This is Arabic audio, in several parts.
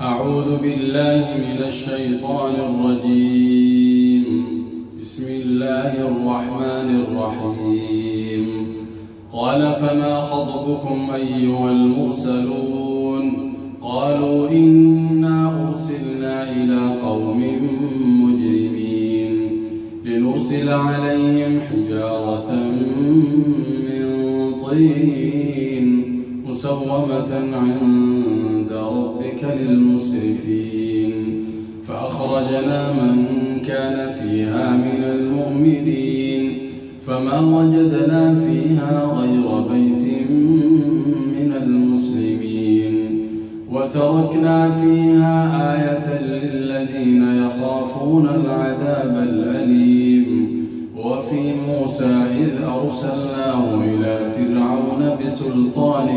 أعوذ بالله من الشيطان الرجيم. بسم الله الرحمن الرحيم. قال فما خطبكم أيها المرسلون؟ قالوا إنا أرسلنا إلى قوم مجرمين لنرسل عليهم حجارة من طين مسومة عند ربك للمسرفين. فأخرجنا من كان فيها من المؤمنين فما وجدنا فيها غير بيت من المسلمين وتركنا فيها آية للذين يخافون العذاب الأليم. وفي موسى إذ أرسلناه إلى فرعون بسلطان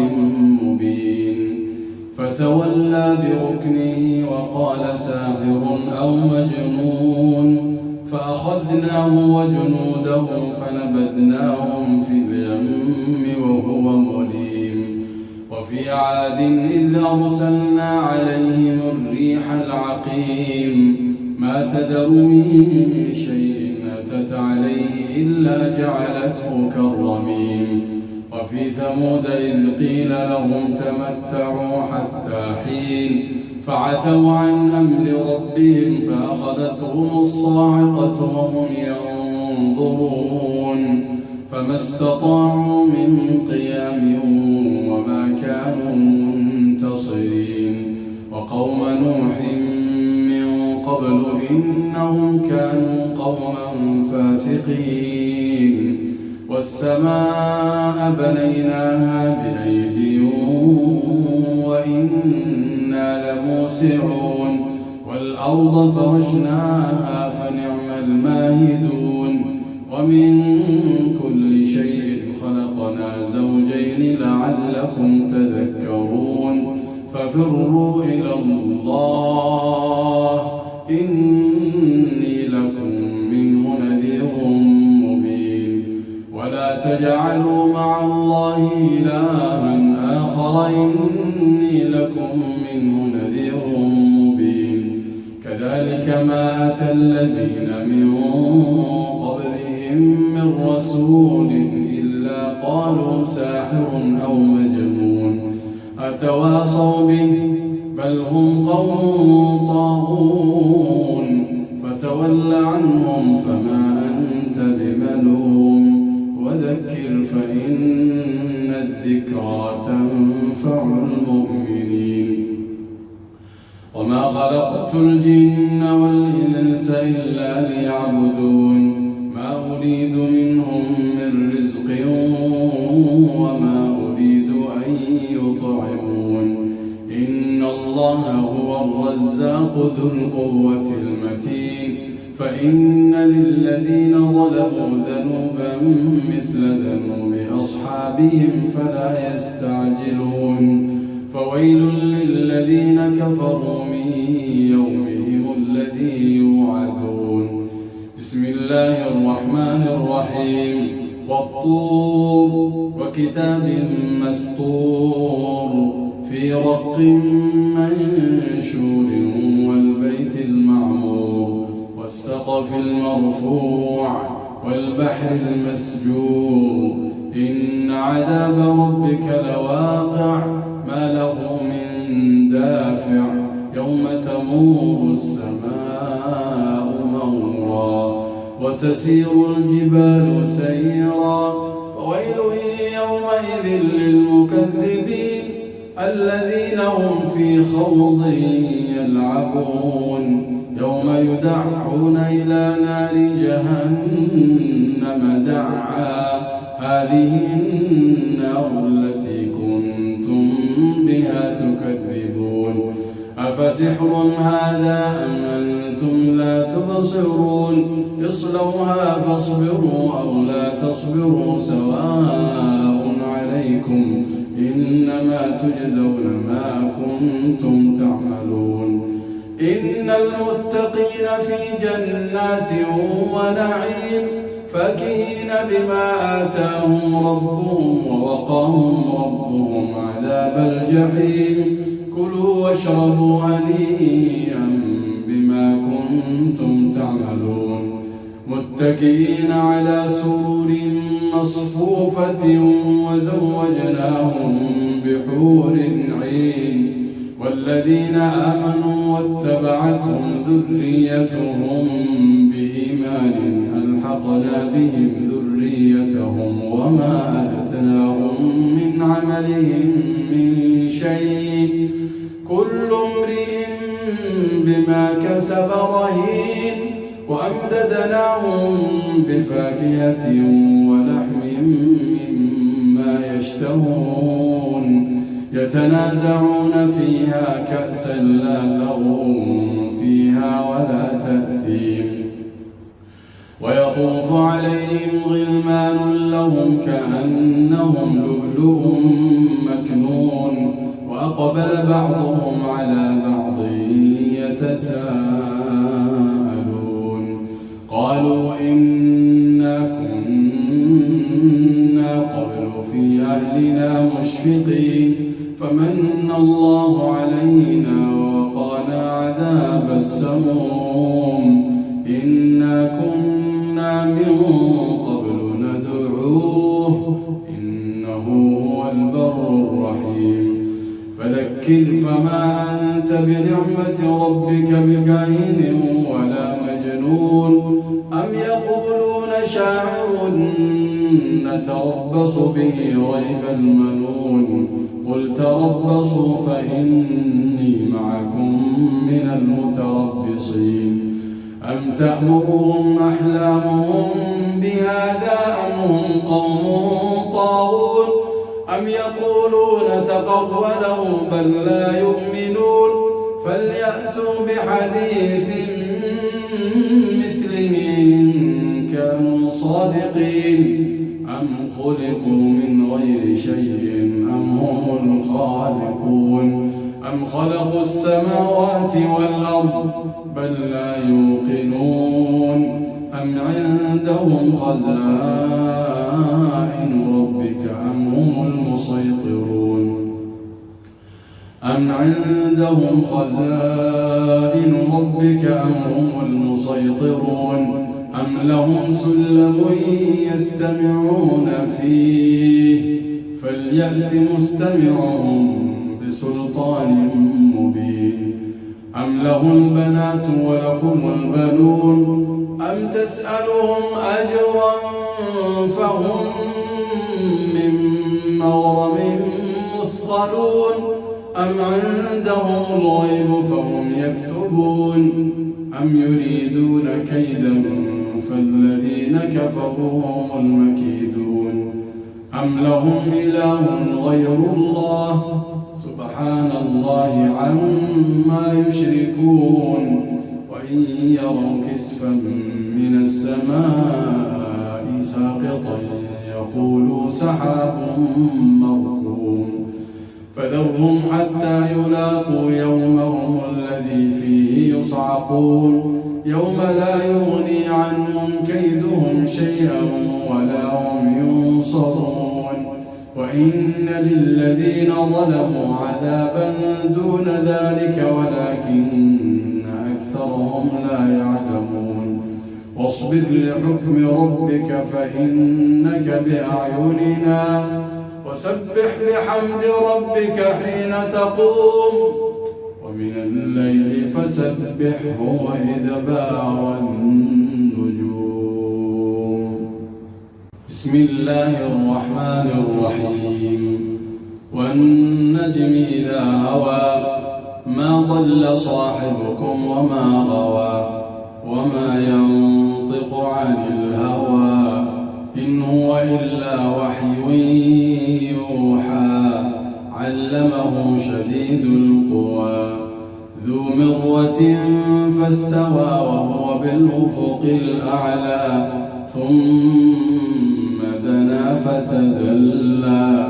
مبين فتولى بركنه وقال ساحر أو مجنون فأخذناه وجنوده فنبذناهم في اليم وهو مليم. وفي عاد إذ أرسلنا عليهم الريح العقيم ما تذر من شيء أتت عليه إلا جعلته كالرميم. وفي ثمود إذ قيل لهم تمتعوا حتى حين فعتوا عن أمر ربهم فأخذتهم الصاعقة وهم ينظرون فما استطاعوا من قيام وما كانوا منتصرين. وقوم نوح من قبل إنهم كانوا قوما فاسقين. والسماء بنيناها بأيد وإنا لموسعون والأرض فرشناها فنعم الماهدون. ومن كل شيء خلقنا زوجين لعلكم تذكرون. ففروا إلى الله إني لكم منه نذير مبين. ولا تجعلوا مع الله إلها آخر إني لكم منه نذير مبين. كذلك ما أتى الذين من قبلهم من رسول إلا قالوا ساحر أو مجنون أتواصوا به بل هم قوم طاغون. فتول عنهم فما أنت بملوم وذكر فإن الذكرى تنفع المؤمنين. وما خلقت الجن والإنس إلا ليعبدون ما أريد منهم من رزق وما أريد أن يطعمون إن الله هو الرزاق ذو القوة المتين. فإن للذين ظلموا ذنوبا مثل ذنوب أصحابهم فلا يستعجلون. فويل للذين كفروا من يومهم الذي يوعدون. بسم الله الرحمن الرحيم. والطور وكتاب مسطور في رق منشور والبيت المعمور والسقف المرفوع والبحر المسجور. إن عذاب ربك لواقع ما له من دافع يوم تمور السماء مورا وتسير الجبال سيرا. فويل يومئذ للمكذبين الذين هم في خوض يلعبون يوم يدعون إلى نار جهنم دعا هذه النار التي كنتم بها تكذبون. أفسحر هذا أم أنتم لا تبصرون اصلوها فاصبروا أو لا تصبروا سواء عليكم إنما تجزون ما كنتم تعملون. إن المتقين في جنات ونعيم فاكهين بما آتاهم ربهم ووقاهم ربهم عذاب الجحيم. كلوا واشربوا هنيئا بما كنتم تعملون متكئين على سرور مصفوفة وزوجناهم بحور عين والذين آمنوا واتبعتهم ذريتهم بإيمان ألحقنا بهم ذريتهم وما ألتناهم من عملهم من شيء كل امرئ بما كسب رهين وأمددناهم بفاكهة ولحم مما يشتهون يتنازعون فيها كأسا لا لغو فيها ولا تأثيم ويطوف عليهم غلمان لهم كأنهم لؤلؤ مكنون وأقبل بعضهم على بعض يتساءلون قالوا إنا كنا قبل في أهلنا مشفقين فمن الله علينا ووقانا عذاب السموم إنا كنا من قبل ندعوه إنه هو البر الرحيم فذكر فما أنت بنعمة ربك بكاهن ولا مجنون أم يقولون شاعر نتربص به ريب المنون قل تربصوا فإني معكم من المتربصين أم تأمرهم أحلامهم بهذا أم هم قوم طاغون أم يقولون تقوله بل لا يؤمنون فليأتوا بحديث مثله إن كانوا صادقين أم خلقوا من غير شيء أم هم الخالقون أم خلقوا السماوات والأرض بل لا يوقنون أم عندهم خزائن ربك أم هم المسيطرون أم عندهم خزائن ربك أم هم المسيطرون أم لهم سلم يستمعون فيه فليأت مستمعهم بسلطان مبين أم لهم البنات ولكم البنون أم تسألهم أجرا فهم من مغرم مثقلون أم عندهم الغيب فهم يكتبون أم يريدون كيدا فالذين كفروا هم المكيدون أم لهم إله غير الله سبحان الله عما يشركون وإن يروا كسفا من السماء ساقطا يقولوا سحاب مركوم فذرهم حتى يلاقوا يومهم الذي فيه يصعقون يوم لا يغني عنهم كيدهم شيئا ولا هم ينصرون وإن للذين ظلموا عذابا دون ذلك ولكن أكثرهم لا يعلمون واصبر لحكم ربك فإنك بأعيننا وسبح بحمد ربك حين تقوم ومن الليل فسبحه وإدبار النجوم. بسم الله الرحمن الرحيم والنجم إذا هوى ما ضل صاحبكم وما غوى وما ينطق عن الهوى إن هو إلا وحي يوحى علمه شديد القوى ذو مرة فاستوى وهو بالأفق الأعلى ثم دنا فتدلى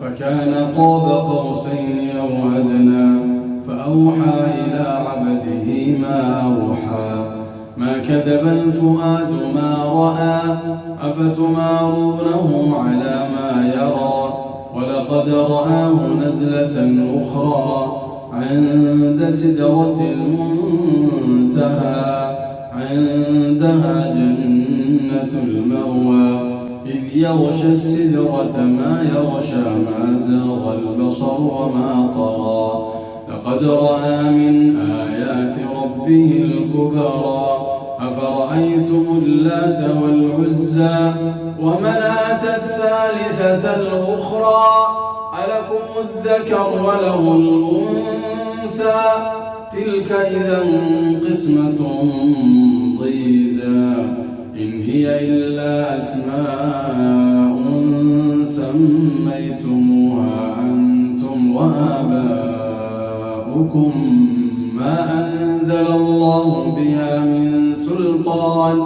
فكان قاب قوسين أو أدنى فأوحى إلى عبده ما أوحى ما كذب الفؤاد ما رأى أفتمارونه على ما يرى ولقد رآه نزلة أخرى عند سدرة المنتهى عندها جنة المأوى إذ يغشى السدرة ما يغشى ما زاغ البصر وما طغى لقد رأى من آيات ربه الكبرى أفرأيتم اللات والعزى ومناة الثالثة الأخرى ألكم الذكر وله الأنثى تلك إذا قسمة ضيزى إن هي إلا أسماء سميتموها أنتم وآباؤكم ما أنزل الله بها من سلطان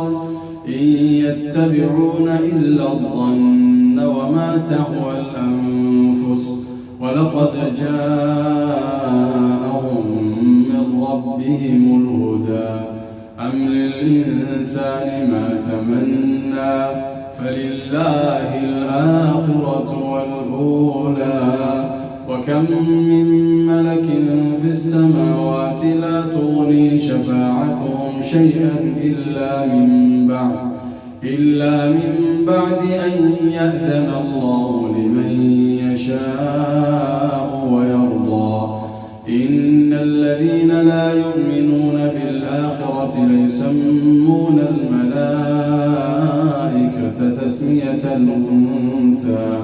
إن يتبعون إلا الظن وما تهوى الأنفس ولقد جاءهم من ربهم الهدى أم للإنسان ما تمنى فلله الآخرة والأولى وكم من ملك في السماوات لا تغني شفاعتهم شيئا إلا من بعد أن يأذن الله لمن يشاء ويرضى إن الذين لا يؤمنون بالآخرة ليسمون الملائكة تسمية الأنثى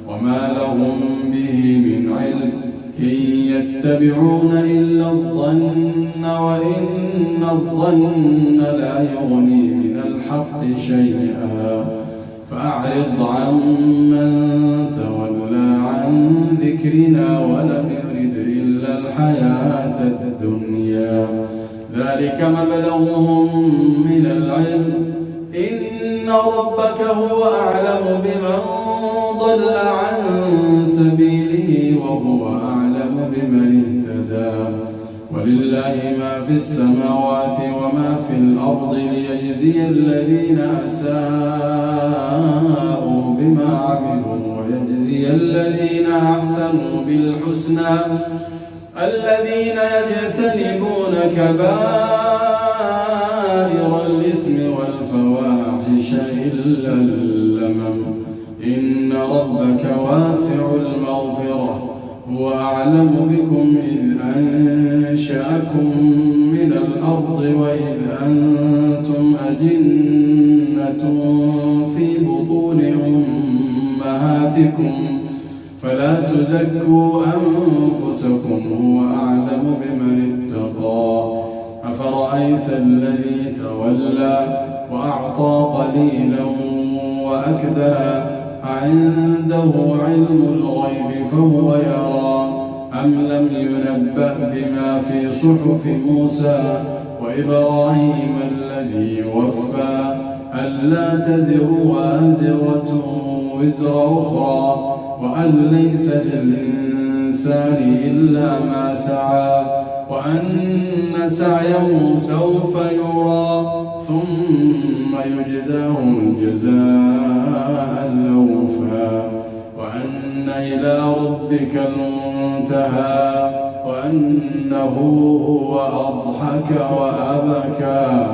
وما لهم به من علم إن يتبعون إلا الظن وإن الظن لا يغني من الحق شيئا فأعرض عمن تولى عن ذكرنا ولم يرد إلا الحياة الدنيا ذلك مبلغهم من العلم إن ربك هو أعلم بمن ضل عن سبيله وهو أعلم بمن اهتدى ولله ما في السماوات وما في الأرض ليجزي الذين أساءوا بما عملوا ويجزي الذين أحسنوا بالحسنى الذين يجتنبون كبائر الإثم والفواحش إلا اللمم إن ربك واسع المغفرة هو أعلم بكم إذ أنشأكم من الأرض وإذ أنتم أجنة في بطون أمهاتكم فلا تزكوا أنفسكم هو أعلم بمن اتقى أفرأيت الذي تولى وأعطى قليلا وأكدى عنده علم الغيب فهو يرى أم لم ينبأ بما في صحف موسى وإبراهيم الذي وفى ألا تزر وازرة وزر أخرى وأن ليس للإنسان إلا ما سعى وأن سعيه سوف يرى ثم يجزاه الجزاء الأوفى وأن إلى ربك المنتهى وأنه هو أضحك وأبكى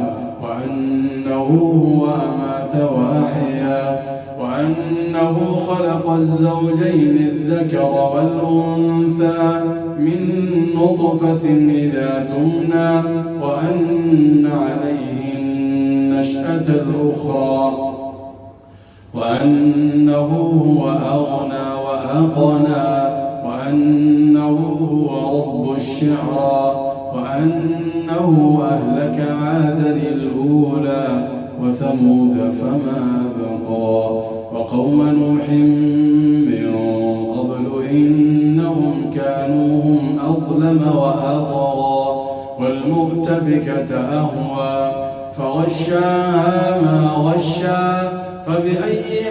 وأنه هو أمات وأحيا وأنه خلق الزوجين الذكر والأنثى من نطفة إذا تمنى وأن عليه النشأة الأخرى وأنه هو أغنى وأقنى وأنه هو رب الشعرى وأنه أهلك عادا الأولى وثمود فما بقى وقوم نوح من قبل إنهم كانوا هم أظلم وأطغى والمؤتفكة أهوى فغشاها ما غشى فبأي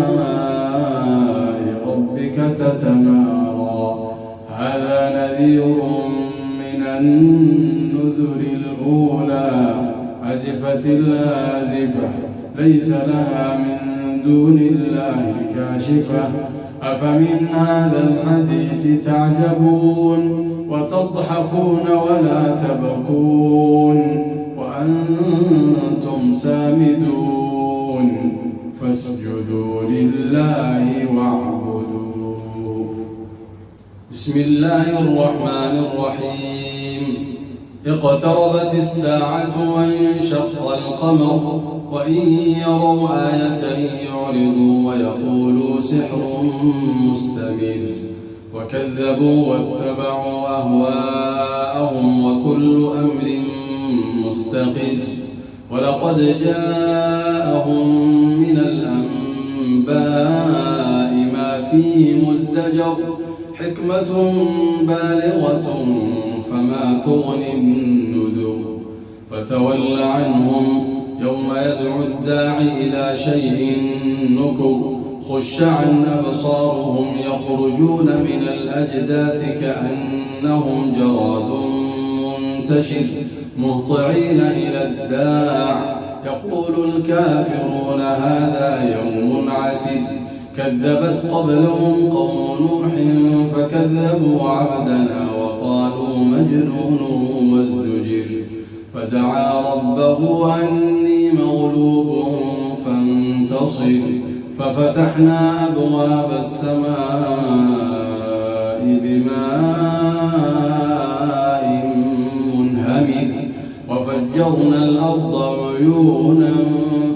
آلاء ربك تتمارى هذا نذير من النذر الأولى أزفت الآزفة ليس لها من دون الله كاشفة أفمن هذا الحديث تعجبون وتضحكون ولا تبكون وأنتم سامدون فاسجدوا لله واعبدوا. بسم الله الرحمن الرحيم. اقتربت الساعة وانشق القمر وإن يروا آية يعرضوا ويقولوا سحر مستمر وكذبوا واتبعوا أهواءهم وكل أمر مستقر ولقد جاءهم من الأنباء ما فيه مزدجر حكمة بالغة فما تغني النذر فتول عنهم يوم يدعو الداعي إلى شيء نكر خش عن أبصارهم يخرجون من الأجداث كأنهم جراد منتشر مهطعين إلى الداع يقول الكافرون هذا يوم عسر كذبت قبلهم قوم نوح فكذبوا عبدنا وقالوا مجنون وازدجر فدعا ربه أني مغلوب فانتصر ففتحنا أبواب السماء بماء منهمر وفجرنا الأرض عيونا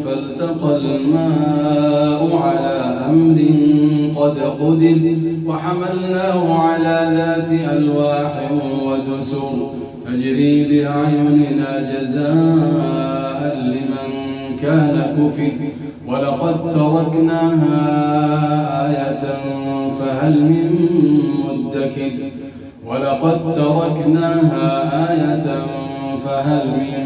فالتقى الماء على أمر قد قدر وحملناه على ذات ألواح ودسر تجري بأعيننا جزاء لمن كان كفر ولقد تركناها آية فهل من مدكر ولقد تركناها آية فهل من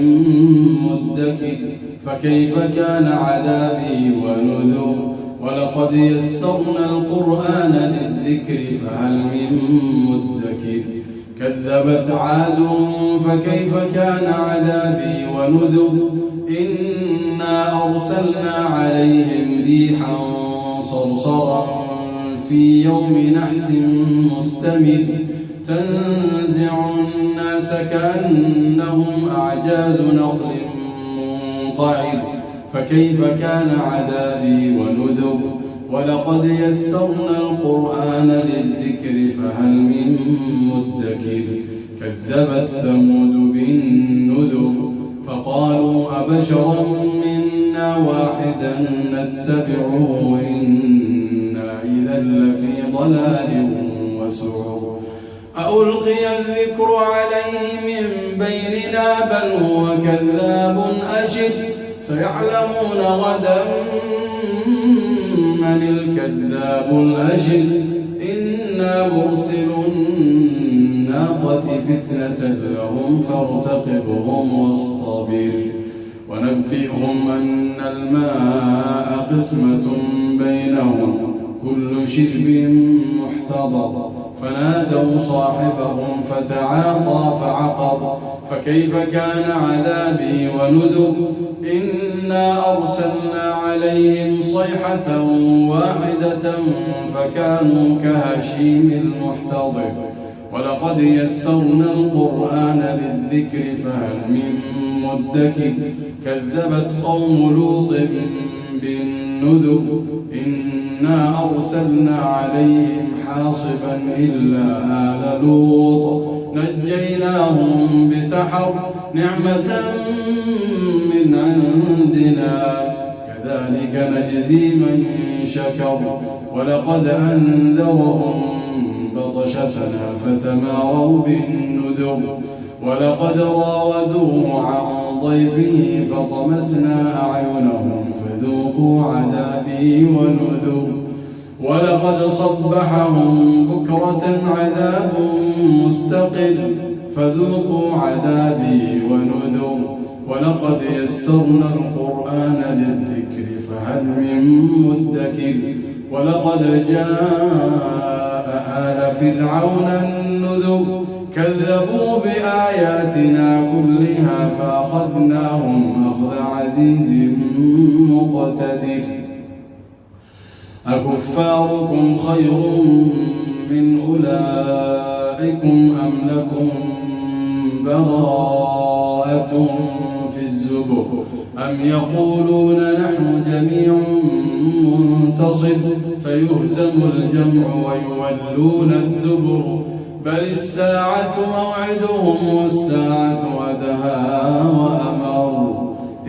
مدكر فكيف كان عذابي ونذر ولقد يسرنا القرآن للذكر فهل من مدكر كذبت عاد فكيف كان عذابي ونذر إنا أرسلنا عليهم ريحا صرصرا في يوم نحس مستمر تنزع الناس كأنهم أعجاز نخل منقعر فكيف كان عذابي ونذر ولقد يسرنا القرآن للذكر فهل من مدكر كذبت ثمود بالنذر فقالوا أبشرا منا واحدا نتبعه إنا إذا لفي ضلال وسعر ألقي الذكر عليه من بيننا بل هو كذاب أشر سيعلمون غدا من الكذاب الأشر إنا مرسل الناقة فتنة لهم فارتقبهم واصطبر ونبئهم أن الماء قسمة بينهم كل شرب محتضر فنادوا صاحبهم فتعاطى فعقر فكيف كان عذابي ونذر إنا أرسلنا عليهم صيحة واحدة فكانوا كهشيم المحتضر ولقد يسرنا القرآن للذكر فهل من مدكر كذبت قوم لوط بالنذر إنا أرسلنا عليهم حاصبا إلا آل لوط نجيناهم بسحر نعمة من عندنا كذلك نجزي من شكر ولقد أنذرهم بطشتنا فتماروا بالنذر ولقد راودوه عن ضيفه فطمسنا أعينهم فذوقوا عذابي ونذر ولقد صبحهم بكرة عذاب مستقر فذوقوا عذابي ونذر ولقد يسرنا القرآن للذكر فهل من مدكر ولقد جاء آل فرعون النذر كذبوا بآياتنا كلها فأخذناهم أخذ عزيز مقتدر أكفاركم خير من أولئكم أم لكم براءة في الزبر أم يقولون نحن جميع منتصر سيهزم الجمع ويولون الدبر بل الساعة موعدهم والساعة أدهى وأمر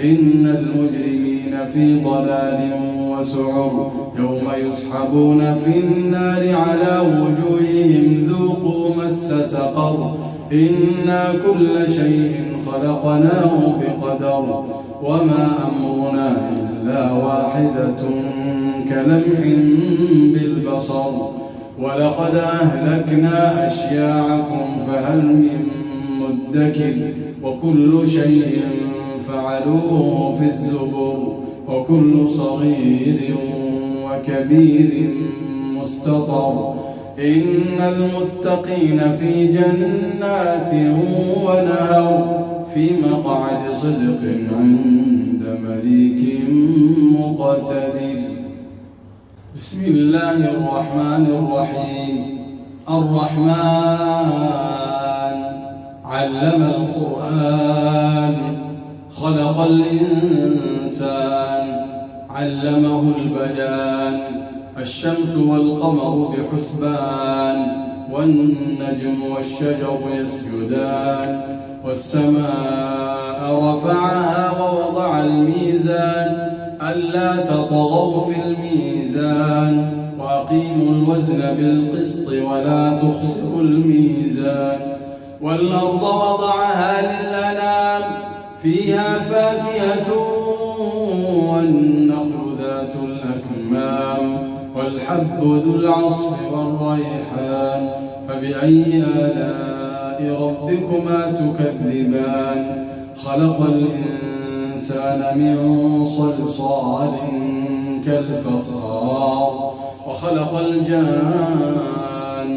إن المجرمين في ضلال وسعر يوم يسحبون في النار على وجوههم ذوقوا مس سقر إنا كل شيء خلقناه بقدر وما أمرنا إلا واحدة كلمح بالبصر ولقد أهلكنا أشياعكم فهل من مدكر وكل شيء فعلوه في الزبر وكل صغير وكبير مستطر إن المتقين في جنات ونهر في مقعد صدق عند مليك مقتدر. بسم الله الرحمن الرحيم. الرحمن علم القرآن خلق الإنسان علمه البيان الشمس والقمر بحسبان والنجم والشجر يسجدان والسماء رفعها ووضع الميزان ألا تطغوا في الميزان وأقيموا الوزن بالقسط ولا تخسروا الميزان والأرض وضعها للأنام فيها فاكهة والنخل ذات الأكمام والحب ذو العصف والريحان فبأي آلاء ربكما تكذبان خلق الإنسان من صلصال كالفخار وخلق الجان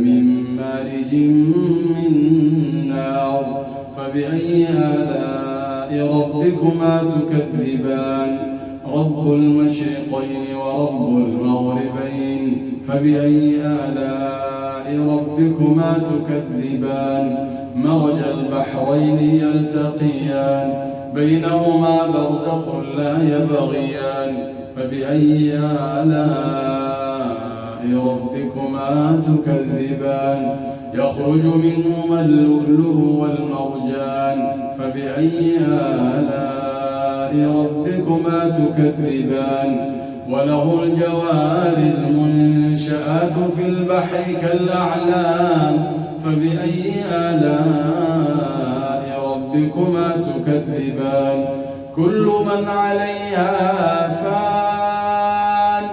من مارج من نار فبأي آلاء ربكما تكذبان رب المشرقين ورب المغربين فبأي آلاء ربكما تكذبان مرج البحرين يلتقيان بينهما برزخ لا يبغيان فبأي آلاء ربكما تكذبان يخرج منهما اللؤلؤ والمرجان فبأي آلاء ربكما تكذبان وله الجوار المنشآت في البحر كالأعلام فبأي آلاء ربكما تكذبان كل من عليها فان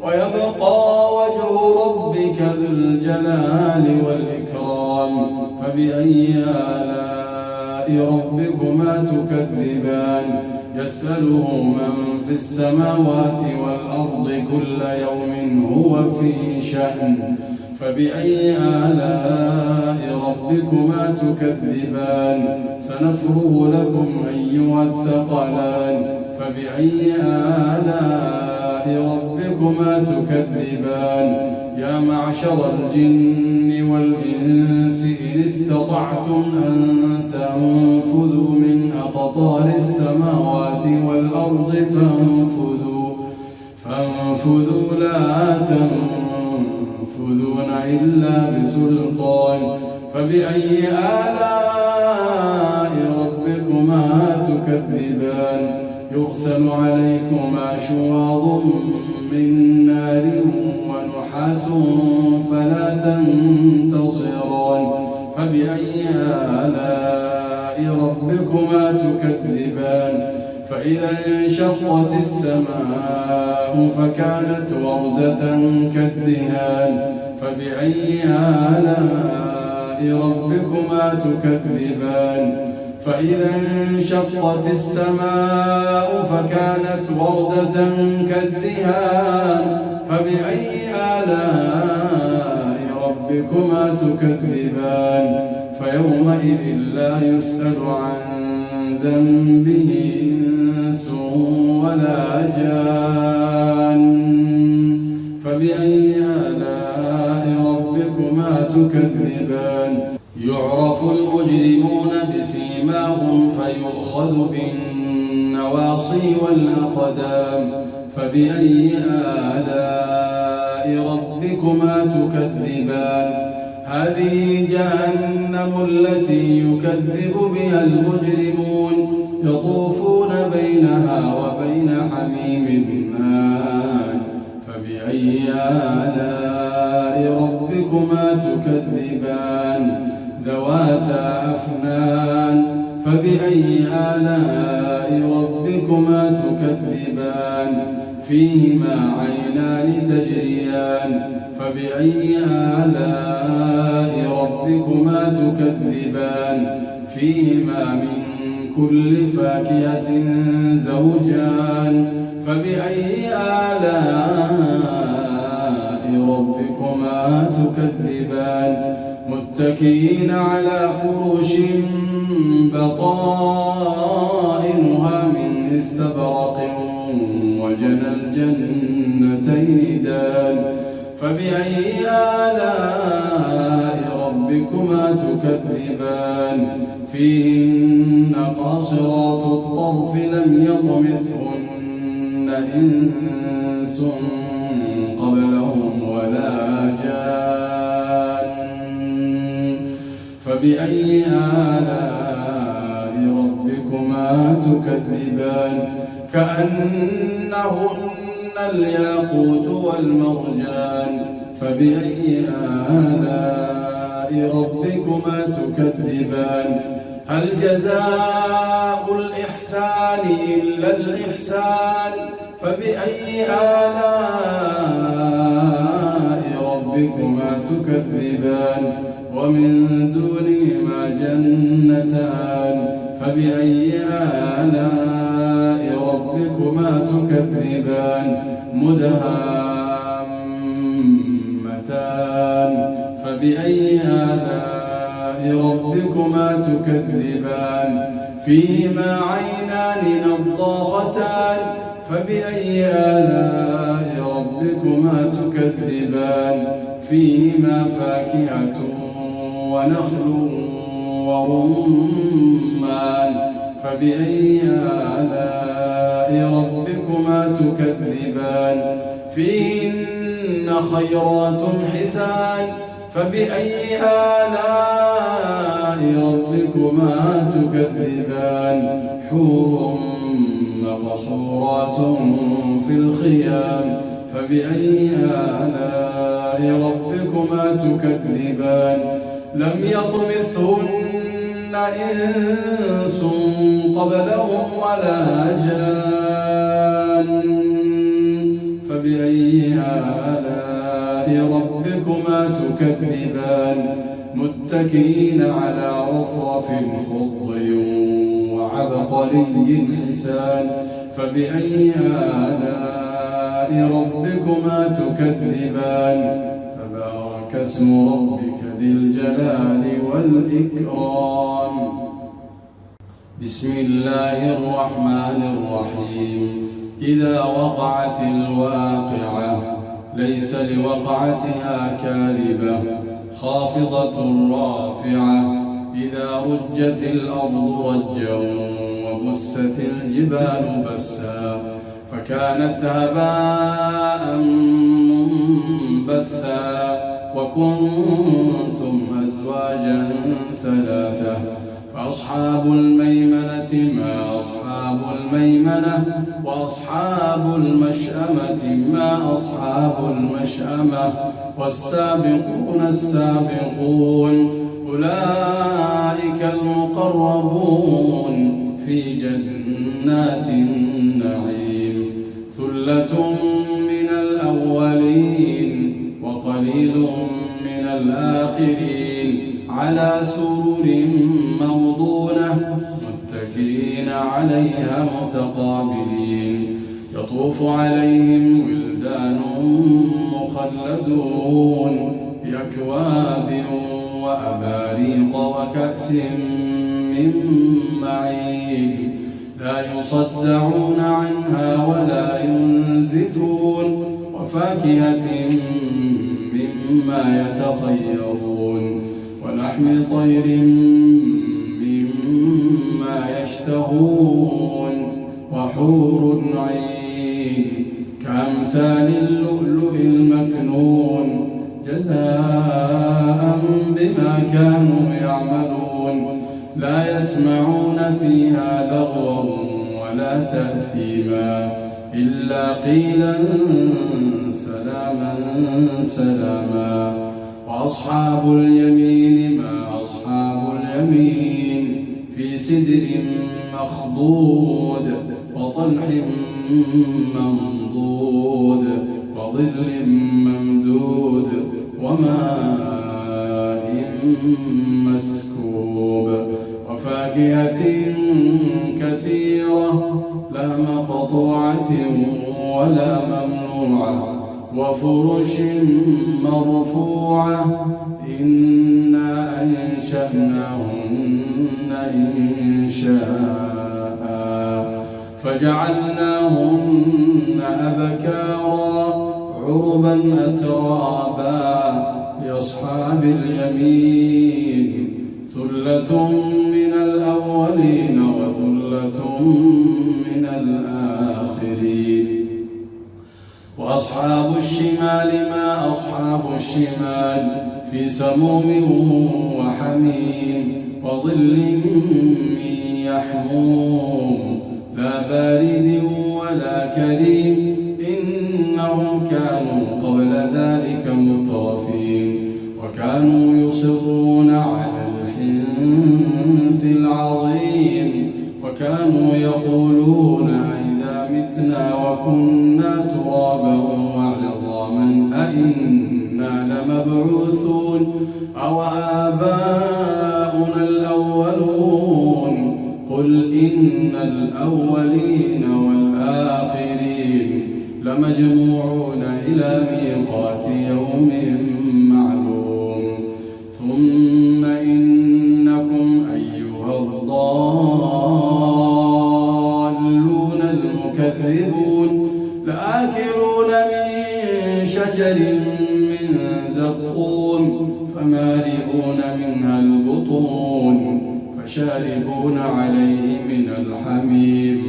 ويبقى وجه ربك ذو الجلال والإكرام فبأي آلاء ربكما تكذبان يسأله من في السماوات والأرض كل يوم هو في شأن فبأي آلاء ربكما تكذبان سنفرغ لكم أيها الثقلان فبأي آلاء ربكما تكذبان يا معشر الجن والإنس إن استطعتم أن تنفذوا من أقطار السماوات والأرض فانفذوا لا تنفذون إلا بسلطان فبأي آلاء ربكما تكذبان يرسل عليكما شواظ من نار ونحاس فلا تنتصران فبأي آلاء ربكما تكذبان فإذا انشقت السماء فكانت وردة كالدهان فبأي آلاء ربكما تكذبان فإذا انشقت السماء فكانت وردة كالدهان فبأي آلاء ربكما تكذبان فيومئذ لا يسأل عن ذنبه إنس ولا جان فبأي آلاء ربكما تكذبان يعرف المجرمون بسيماهم فيؤخذ بالنواصي والأقدام فبأي آلاء ربكما تكذبان هذه جهنم التي يكذب بها المجرمون يطوفون بينها وبين حميم آن فبأي آلاء ربكما تكذبان ذواتا أفنان فبأي آلاء ربكما تكذبان فيهما عينان تجريان فبأي آلاء ربكما تكذبان فيهما من كل فاكهة زوجان فبأي آلاء ربكما تكذبان متكئين على فرش بطائنها من استبرق وجنى الجنتين دان فبأي آلاء ربكما تكذبان فيهن قاصرات الطرف لم يطمثهن إنس قبلهم ولا جان فبأي آلاء ربكما تكذبان كأنهن الياقوت والمرجان فبأي آلاء ربكما تكذبان هل جزاء الإحسان إلا الإحسان فبأي آلاء ربكما تكذبان ومن دونهما جنتان فبأي آلاء ربكما تكذبان مدهامتان فبأي آلاء ربكما تكذبان فيهما عينان نضاختان فبأي آلاء ربكما تكذبان فيهما فاكهة ونخل ورمان فبأي آلاء ربكما تكذبان فيهن خيرات حسان فبأي آلاء ربكما تكذبان حور مقصورات في الخيام فبأي آلاء ربكما تكذبان لم يطمثهن إنس قبلهم ولا جان فبأي آلاء ربكما تكذبان متكئين على رفرف خضر وعبقري حسان فبأي آلاء ربكما تكذبان تبارك اسم ربك ذي الجلال والإكرام بسم الله الرحمن الرحيم إذا وقعت الواقعة ليس لوقعتها كاذبة خافضة رافعة إذا رجت الأرض رجا وبست الجبال بسا فكانت هباء منبثا وكنتم أزواجا ثلاثة فأصحاب الميمنة ما أصحاب الميمنة وأصحاب المشأمة ما أصحاب المشأمة والسابقون السابقون أولئك المقربون في جنات النعيم ثلة من الأولين وقليل من الآخرين على سرر موضونة متكئين عليها متقابلين يطوف عليهم ولدان مخلدون بأكواب وأباريق وكأس من معين لا يصدعون عنها ولا ينزفون وفاكهة مما يتخيرون ولحم طير مما يشتهون وحور عين كأمثال اللؤلؤ المكنون جزاء بما كانوا يعملون لا يسمعون فيها لغوا ولا تأثيما إلا قيلا سلاما سلاما وأصحاب اليمين ما أصحاب اليمين في سدر مخضود وطلح منضود وظل ممدود وماء مسكوب وفاكهة كثيرة لا مقطوعة ولا ممنوعة وفرش مرفوعة إنا أنشأناهن إنشاء فجعلناهن أبكارا عربا أترابا لأصحاب اليمين ثلة من الأولين وثلة من الآخرين وأصحاب الشمال ما أصحاب الشمال في سموم وحميم وظل من يحموم لا بارد ولا كريم إنهم كانوا قبل ذلك مترفين وكانوا يصرون على الحنث العظيم وكانوا يقولون أئذا متنا وكنا ترابا وعظاما أئنا لمبعوثون أو آباؤنا الأولون قل إن الأولين والآخرين لمجموعون إلى ميقات يوم معلوم ثم إنكم أيها الضالون المكذبون لآكلون من شجر من زقوم فمالئون منها البطون فشاربون عليه من الحميم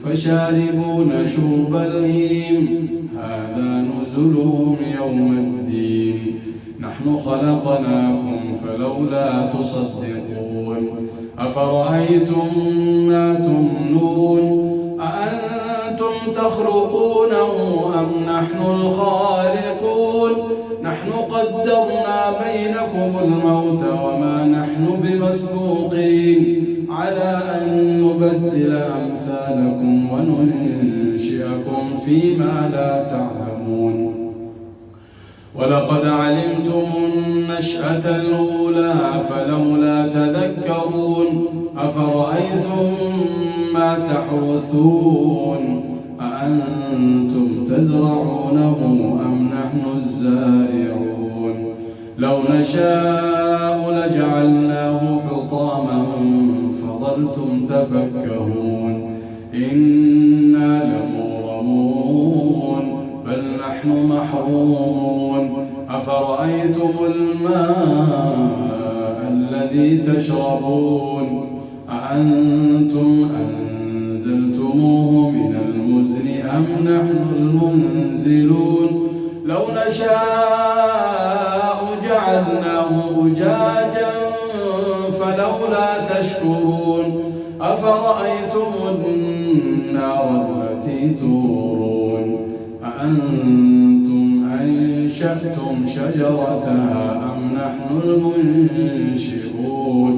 فشاربون شرب الهيم هذا نزلهم يوم الدين نحن خلقناكم فلولا تصدقون أفرأيتم ما تمنون أأنتم تخلقونه أم نحن الخالقون نحن قدرنا بينكم الموت وما نحن بمسبوقين على أن نبدل أمثالكم وننشئكم فيما لا تعلمون ولقد علمتم النشأة الأولى فلولا تذكرون أفرأيتم ما تحرثون أأنتم تزرعونه أم نحن الزارعون لو نشاء لجعلناه حطاما فظلتم تفكهون إنا لمغرمون بل نحن محرومون أفرأيتم الماء الذي تشربون أأنتم أنزلتموه من المزن أم نحن المنزلون لو نشاء جعلناه أجاجا فلولا تشكرون أفرأيتم النار التي تورون أأنتم أنشأتم شجرتها أم نحن المنشئون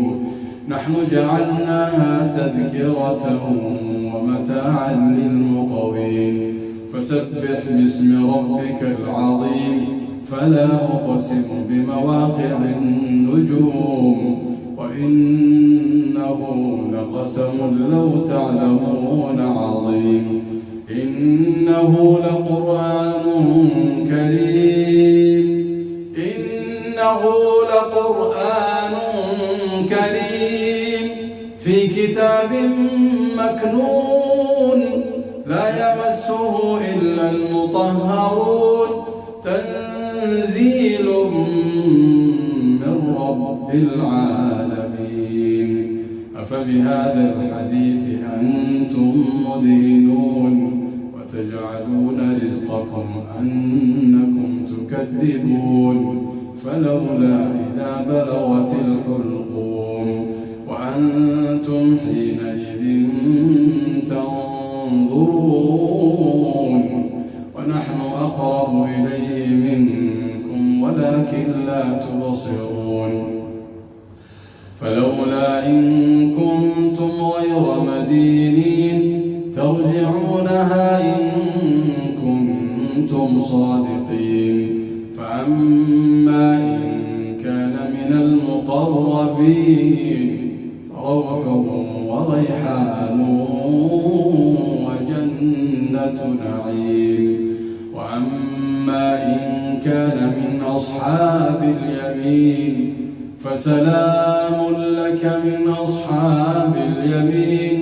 نحن جعلناها تذكرة ومتاعا للمقوين فسبح باسم ربك العظيم فلا أقسم بمواقع النجوم وإنه لقسم لو تعلمون عظيم إنه لقرآن كريم إنه لقرآن كريم في كتاب مكنون لا يمسه إلا المطهرون رب العالمين. أفبهذا الحديث أنتم مدهنون وتجعلون رزقكم أنكم تكذبون. فلولا إذا بلغت الحلقوم وأنتم حينئذ تنظرون ونحن أقرب إليه منكم ولكن لا تبصرون. فلولا إن كنتم غير مدينين ترجعونها إن كنتم صادقين. فأما إن كان من المقربين فروح وريحان وجنة نعيم. وأما إن كان من أصحاب اليمين فسلام لك من أصحاب اليمين.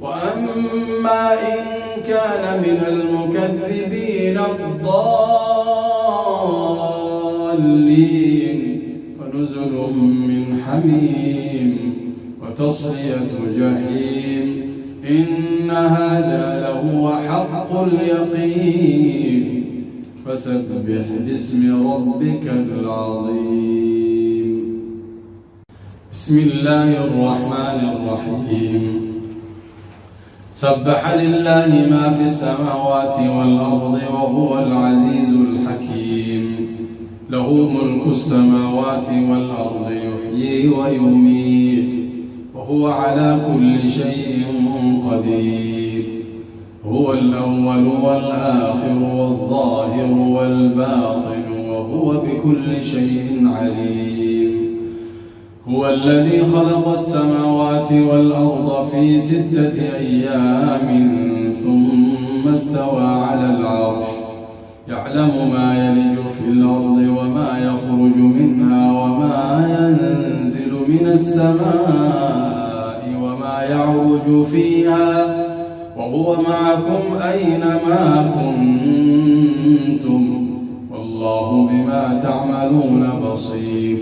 وأما إن كان من المكذبين الضالين فنزل من حميم وتصلية جحيم. إن هذا لهو حق اليقين. فسبح باسم ربك العظيم. بسم الله الرحمن الرحيم. سبح لله ما في السماوات والأرض وهو العزيز الحكيم. له ملك السماوات والأرض يحيي ويميت وهو على كل شيء قدير. هو الأول والآخر والظاهر والباطن وهو بكل شيء عليم. هو الذي خلق السماوات والأرض في 6 أيام ثم استوى على العرش يعلم ما يلج في الأرض وما يخرج منها وما ينزل من السماء وما يعرج فيها وهو معكم أينما كنتم والله بما تعملون بصير.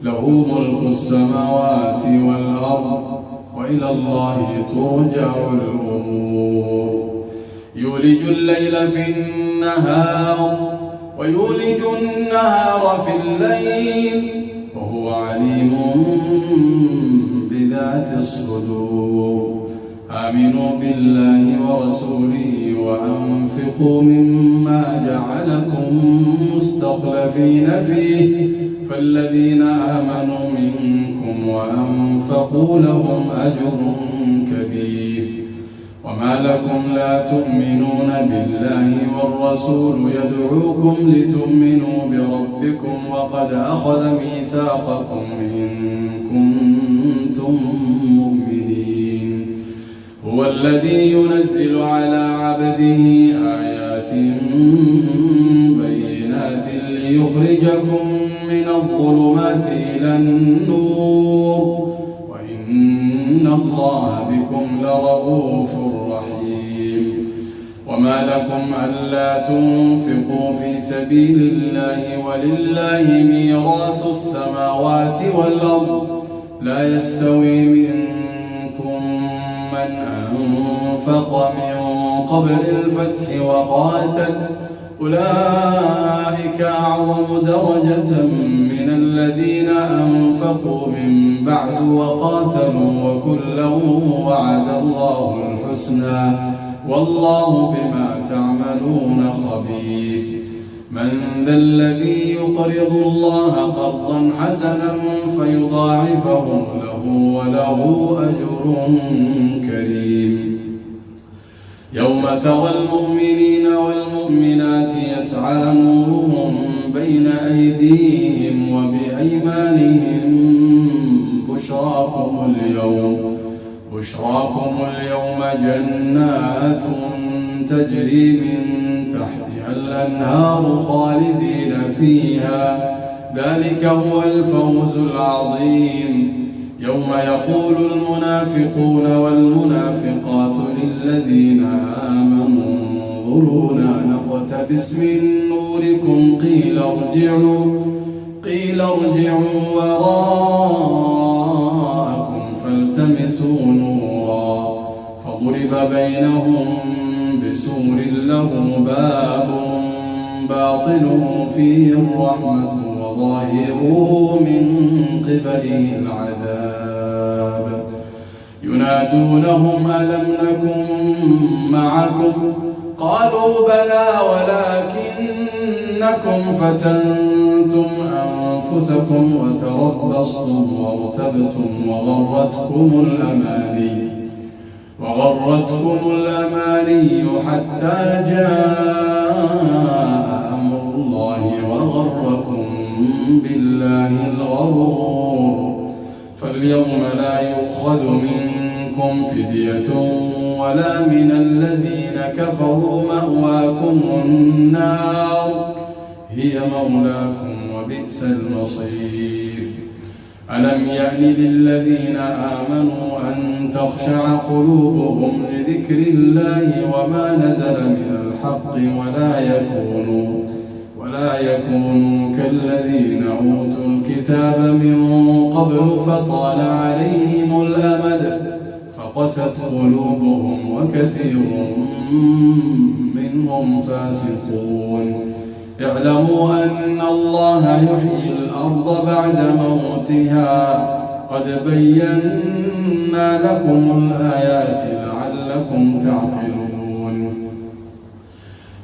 له ملك السماوات والأرض وإلى الله ترجع الأمور. يولج الليل في النهار ويولج النهار في الليل وهو عليم بذات الصدور. آمنوا بالله ورسوله وأنفقوا مما جعلكم مستخلفين فيه فالذين آمنوا منكم وأنفقوا لهم أجر كبير. وما لكم لا تؤمنون بالله والرسول يدعوكم لتؤمنوا بربكم وقد أخذ ميثاقكم إن كنتم مؤمنين. هو الذي ينزل على عبده آيات بينات ليخرجكم من الظلمات إلى النور وإن الله بكم لرؤوف رحيم. وما لكم ألا تنفقوا في سبيل الله ولله ميراث السماوات والأرض لا يستوي منكم من أنفق من قبل الفتح وقاتل أولئك أعظم درجة من الذين أنفقوا من بعد وقاتلوا وكلا وعد الله الحسنى والله بما تعملون خبير. من ذا الذي يقرض الله قرضا حسنا فيضاعفه له وله أجر كريم. يوم ترى المؤمنين والمؤمنات يسعى نورهم بين أيديهم وبأيمانهم بشراكم اليوم جنات تجري من تحتها الأنهار خالدين فيها ذلك هو الفوز العظيم. يوم يقول المنافقون والمنافقات للذين آمنوا انظرونا نقتبس من نوركم قيل قيل ارجعوا وراءكم فالتمسوا نورا فضرب بينهم بسور له باب باطنه فيه الرحمة وظاهره من قبله العذاب ينادونهم ألم نكن معكم قالوا بلى ولكنكم فتنتم أنفسكم وتربصتم وارتبتم وغرتكم الأماني حتى جاء أمر الله وغركم بالله الغرور فاليوم لا يؤخذ منكم فدية ولا من الذين كفروا مأواكم النار هي مولاكم وبئس المصير ألم يأن للذين آمنوا أن تخشع قلوبهم لذكر الله وما نزل من الحق ولا يكونوا كالذين أوتوا الكتاب من قبل فطال عليهم الأمد فقست قلوبهم وكثير منهم فاسقون اعلموا أن الله يحيي الأرض بعد موتها قد بينا لكم الآيات لعلكم تعقلون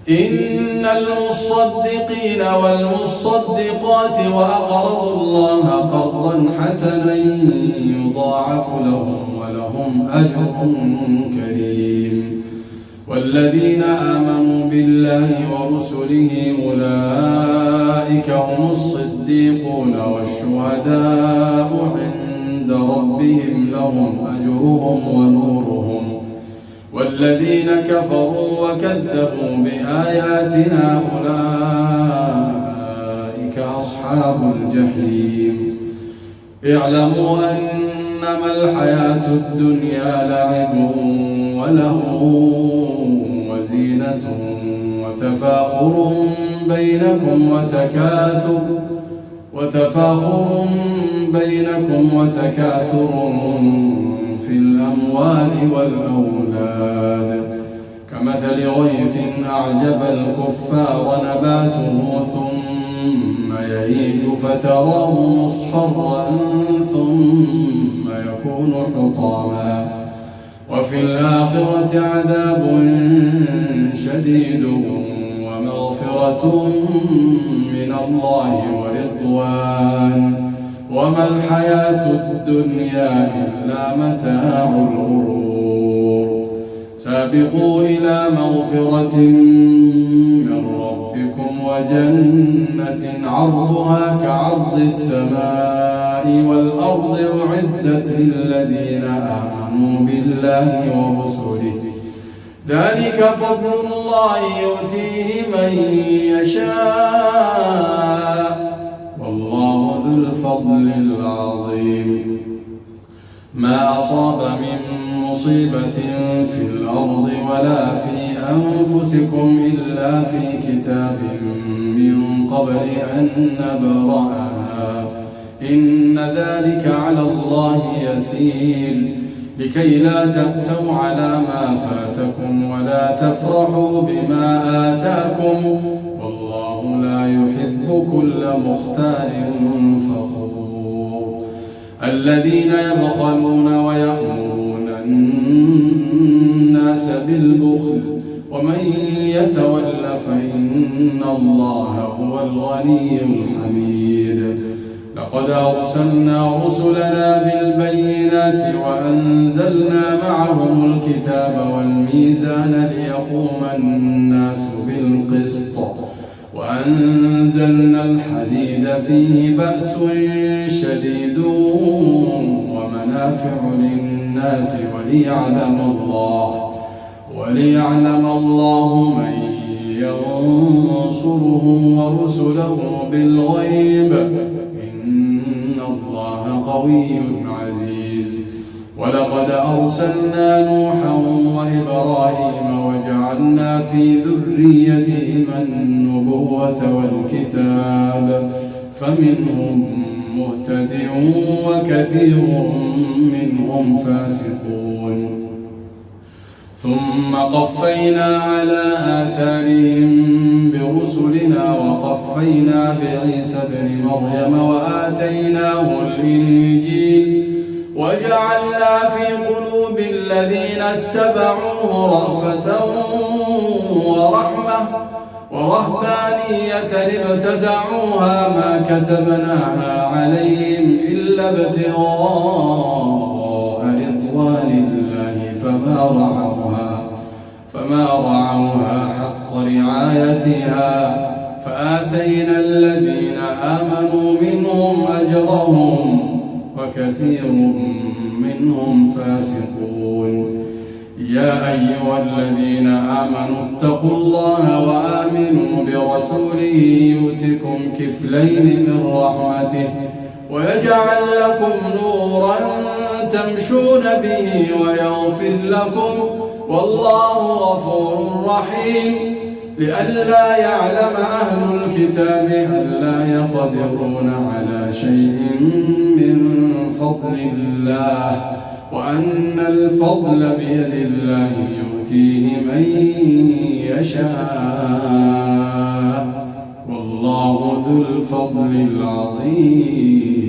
إن المصدقين والمصدقات وأقرضوا الله قرضا حسنا يضاعف لهم ولهم أجر كريم والذين آمنوا بالله ورسله أولئك هم الصديقون والشهداء عند ربهم لهم أجرهم ونورهم والذين كفروا وكذبوا بآياتنا أولئك أصحاب الجحيم اعلموا أنما الحياة الدنيا لعب ولهو وزينة وتفاخر بينكم وتكاثر في الأموال والأولاد كمثل غيث أعجب الكفار نباته ثم يهيج فتراه مصفرا ثم يكون حطاما وفي الآخرة عذاب شديد ومغفرة من الله ورضوان وما الحياة الدنيا إلا متاع الغرور سابقوا إلى مغفرة من ربكم وجنة عرضها كعرض السماء والأرض أعدت للذين آمنوا بالله ورسله ذلك فضل الله يؤتيه من يشاء والله ذو الفضل العظيم ما أصاب من مصيبة في الأرض ولا في أنفسكم إلا في كتاب من قبل أن نبرأها إن ذلك على الله يسير لكي لا تأسوا على ما فاتكم ولا تفرحوا بما آتاكم والله لا يحب كل مختال فخور الذين يبخلون ويأمرون الناس بالبخل ومن يتول فإن الله هو الغني الحميد لقد أرسلنا رسلنا بالبينات وأنزلنا معهم الكتاب والميزان ليقوم الناس بالقسط وأنزلنا الحديد فيه بأس شديد ومنافع للناس وليعلم الله من ينصره ورسله بالغيب إن الله قوي عزيز ولقد أرسلنا نوحا وإبراهيم وجعلنا في ذريتهما النبوة والكتاب فمنهم مهتد وكثير منهم فاسقون. ثم قفينا على آثارهم برسلنا وقفينا بعيسى ابن مريم وآتيناه الإنجيل وجعلنا في قلوب الذين اتبعوه رأفة ورحمة ورهبانية ابتدعوها ما كتبناها عليهم إلا ابتغاء رضوان الله فما رعوها حق رعايتها فآتينا الذين آمنوا منهم أجرهم وكثير منهم فاسقون. يا أيها الذين آمنوا اتقوا الله وآمنوا برسوله يؤتكم كفلين من رحمته ويجعل لكم نورا تمشون به ويغفر لكم والله غفور رحيم. لئلا يعلم أهل الكتاب ألا يقدرون على شيء من فضل الله وأن الفضل بيد الله يؤتيه من يشاء والله ذو الفضل العظيم.